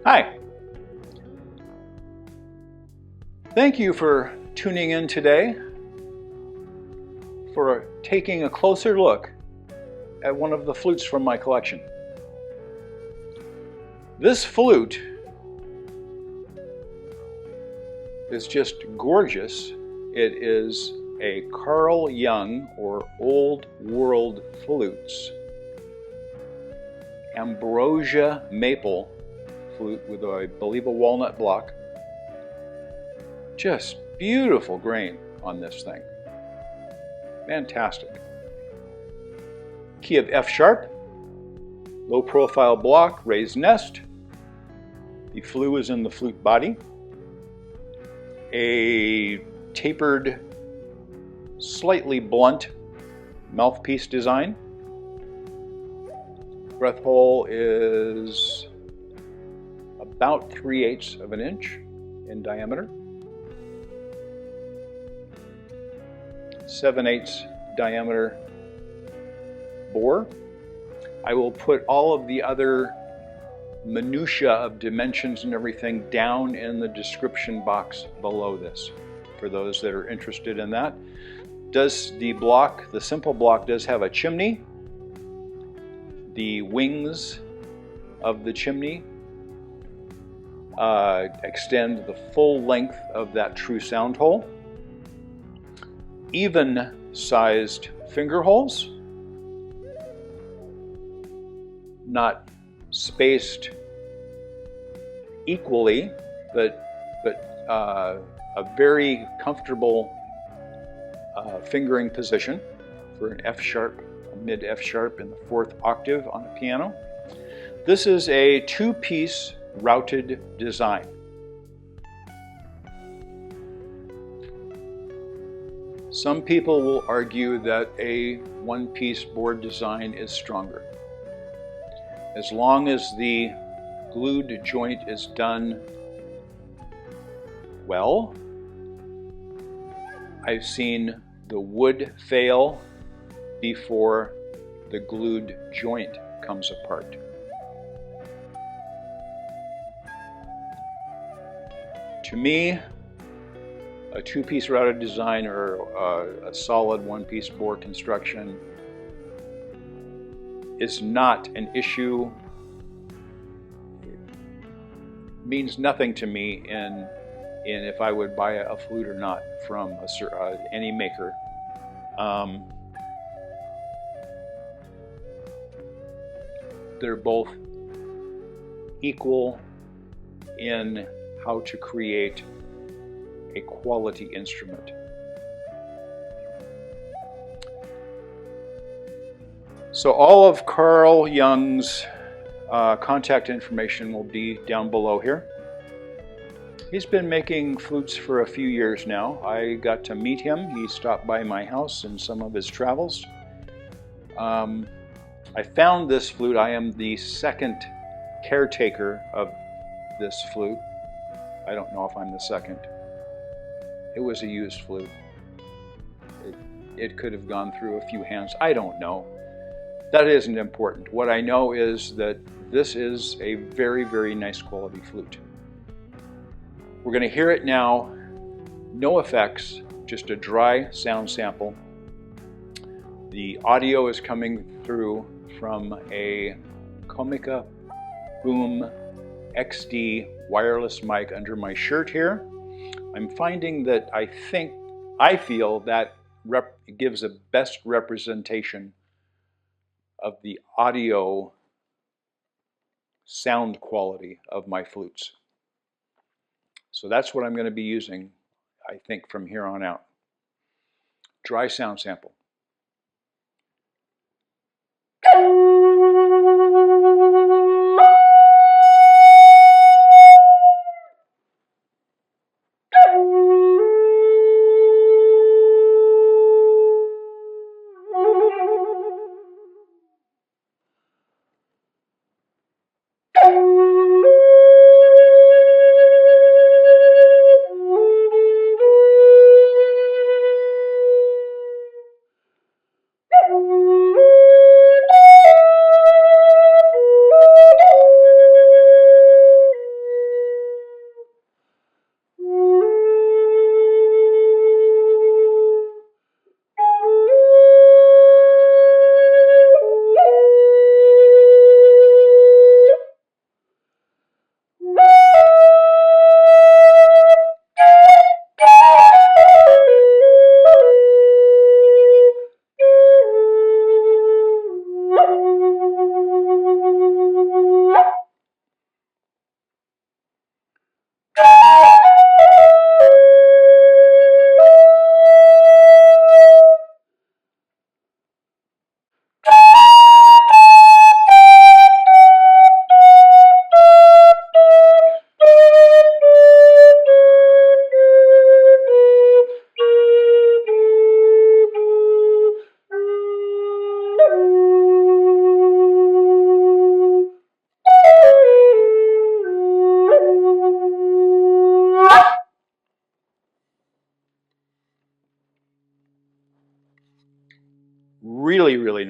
Hi. Thank you for tuning in today for taking a closer look at one of the flutes from my collection. This flute is just gorgeous. It is a Carl Jung or Old World Flutes Ambrosia Maple flute with, I believe, a walnut block. Just beautiful grain on this thing. Fantastic. Key of F sharp, low profile block, raised nest. The flue is in the flute body. A tapered, slightly blunt mouthpiece design. Breath hole is about 3/8 of an inch in diameter. 7/8 diameter bore. I will put all of the other minutia of dimensions and everything down in the description box below this for those that are interested in that. The simple block does have a chimney. The wings of the chimney extend the full length of that true sound hole. Even sized finger holes, not spaced equally, but a very comfortable fingering position for an F sharp, a mid F sharp in the 4th octave on a piano. This is a 2-piece routed design. Some people will argue that a 1-piece board design is stronger. As long as the glued joint is done well. I've seen the wood fail before the glued joint comes apart. To me, a 2-piece routed design or a solid 1-piece bore construction is not an issue. It means nothing to me in if I would buy a flute or not from any maker. They're both equal in how to create a quality instrument. So all of Carl Jung's contact information will be down below here. He's been making flutes for a few years now. I got to meet him. He stopped by my house in some of his travels. I found this flute. I am the second caretaker of this flute. I don't know if I'm the second. It was a used flute. It could have gone through a few hands. I don't know. That isn't important. What I know is that this is a very, very nice quality flute. We're going to hear it now. No effects, just a dry sound sample. The audio is coming through from a Comica Boom XD wireless mic under my shirt here. I'm finding that I feel that gives a best representation of the audio sound quality of my flutes. So that's what I'm going to be using, I think, from here on out. Dry sound sample.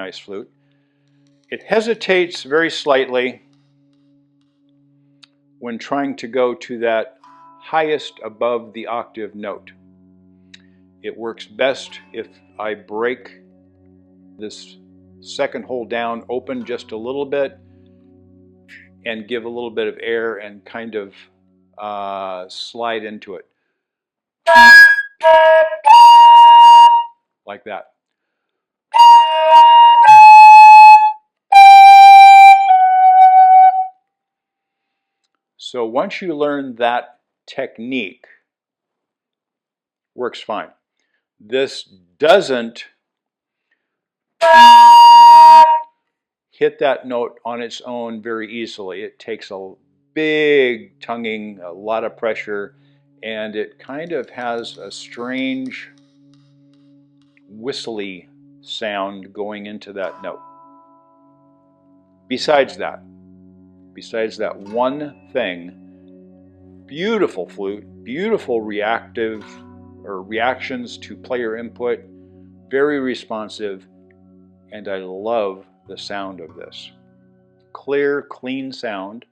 nice flute. It hesitates very slightly when trying to go to that highest above the octave note. It works best if I break this second hole down open just a little bit and give a little bit of air and kind of slide into it. Like that. So once you learn that technique, works fine. This doesn't hit that note on its own very easily. It takes a big tonguing, a lot of pressure, and it kind of has a strange whistly sound going into that note. Besides that one thing, beautiful flute, beautiful reactive or reactions to player input, very responsive, and I love the sound of this. Clear, clean sound.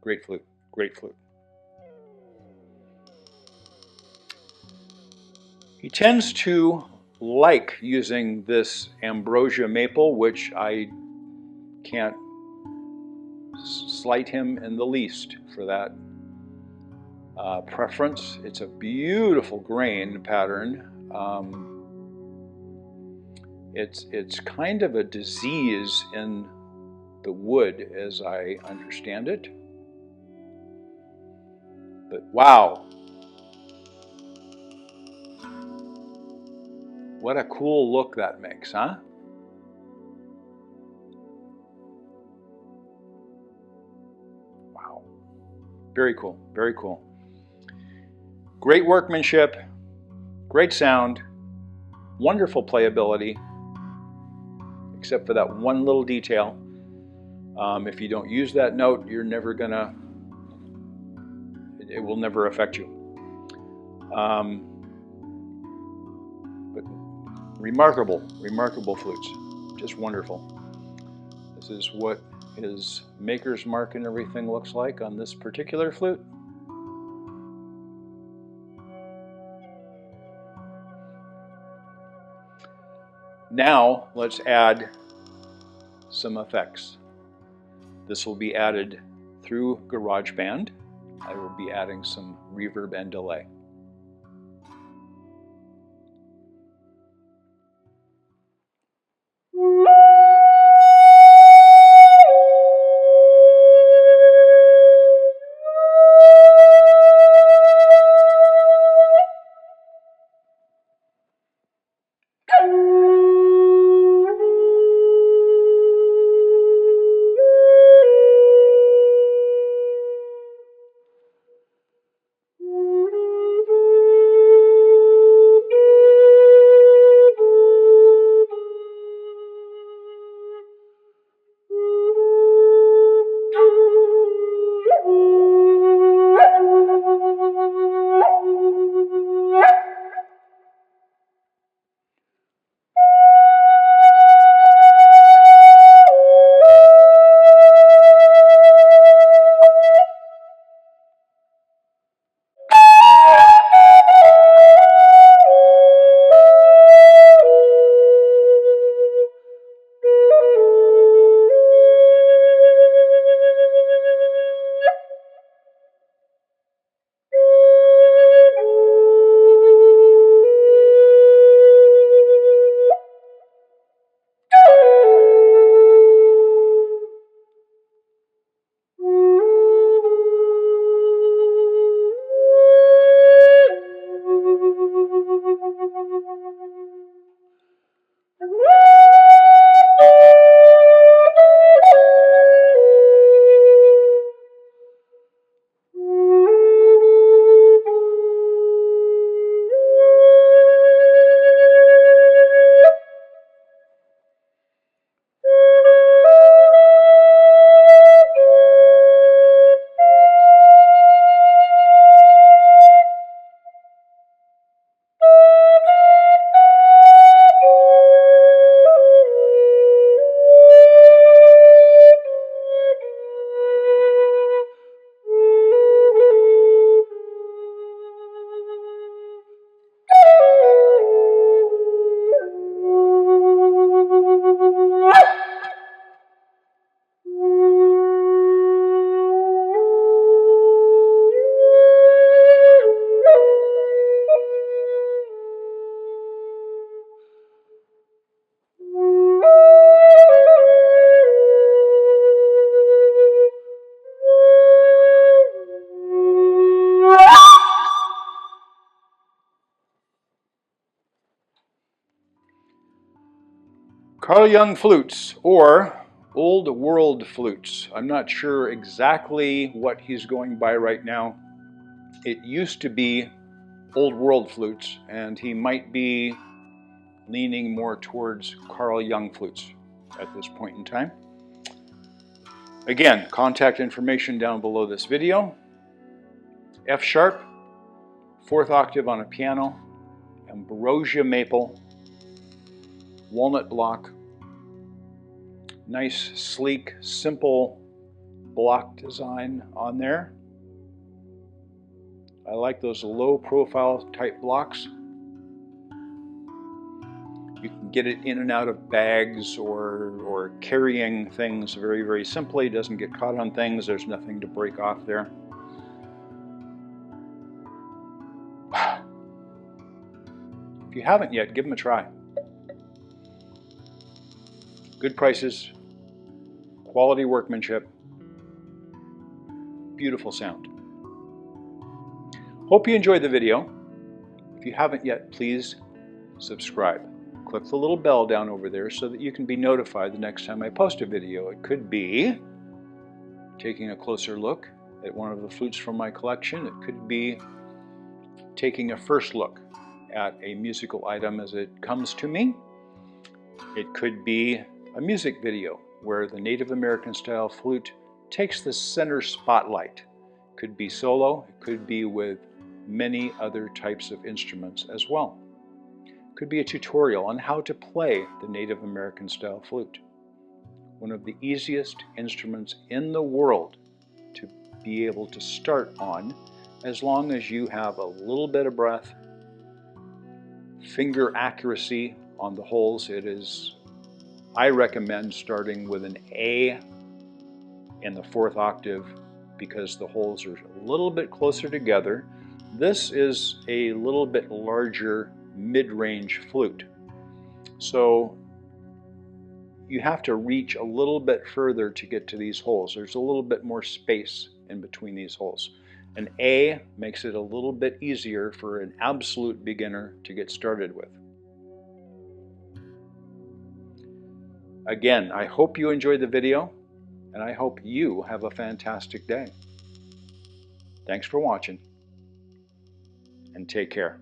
Great flute, great flute. He tends to like using this Ambrosia Maple, which I can't slight him in the least for that preference. It's a beautiful grain pattern. It's kind of a disease in the wood as I understand it. But wow, what a cool look that makes, huh? Wow, very cool, very cool. Great workmanship, great sound, wonderful playability, except for that one little detail. If you don't use that note, you're never gonna, it will never affect you. But remarkable, remarkable flutes, just wonderful. This is what his maker's mark and everything looks like on this particular flute. Now let's add some effects. This will be added through GarageBand. I will be adding some reverb and delay. Carl Jung flutes, or Old World flutes. I'm not sure exactly what he's going by right now. It used to be Old World flutes, and he might be leaning more towards Carl Jung flutes at this point in time. Again, contact information down below this video. F sharp, 4th octave on a piano, Ambrosia Maple, walnut block, nice, sleek, simple block design on there. I like those low profile type blocks. You can get it in and out of bags or carrying things very, very simply. It doesn't get caught on things. There's nothing to break off there. If you haven't yet, give them a try. Good prices, quality workmanship, beautiful sound. Hope you enjoyed the video. If you haven't yet, please subscribe. Click the little bell down over there so that you can be notified the next time I post a video. It could be taking a closer look at one of the flutes from my collection. It could be taking a first look at a musical item as it comes to me. It could be a music video where the Native American style flute takes the center spotlight. It could be solo, it could be with many other types of instruments as well. It could be a tutorial on how to play the Native American style flute. One of the easiest instruments in the world to be able to start on, as long as you have a little bit of breath, finger accuracy on the holes. I recommend starting with an A in the 4th octave because the holes are a little bit closer together. This is a little bit larger mid-range flute, so you have to reach a little bit further to get to these holes. There's a little bit more space in between these holes. An A makes it a little bit easier for an absolute beginner to get started with. Again, I hope you enjoyed the video, and I hope you have a fantastic day. Thanks for watching, and take care.